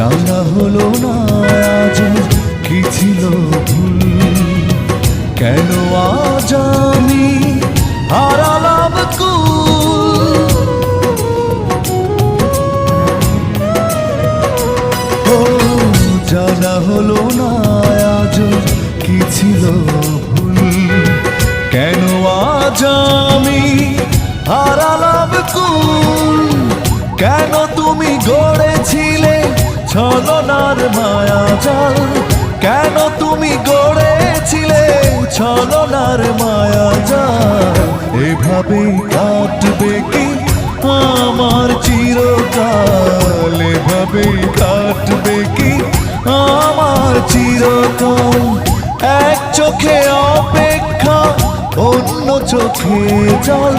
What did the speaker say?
জানা হলো না আজ কি ছিল ভুল, কেন আজ আমি হারালাম কুল। ও জানা হলো না আজ কি ছিল ভুল, কেন আজ আমি হারালাম কুল। কেন তুমি গড়েছিলে ছলনার মায়াজাল, কেন তুমি গড়েছিলে ছলনার মায়াজাল। এভাবেই কাটবে কি আমার চিরকাল, এভাবেই কাটবে কি আমার চিরকাল। এক চোখে অপেক্ষা অন্য চোখে জল,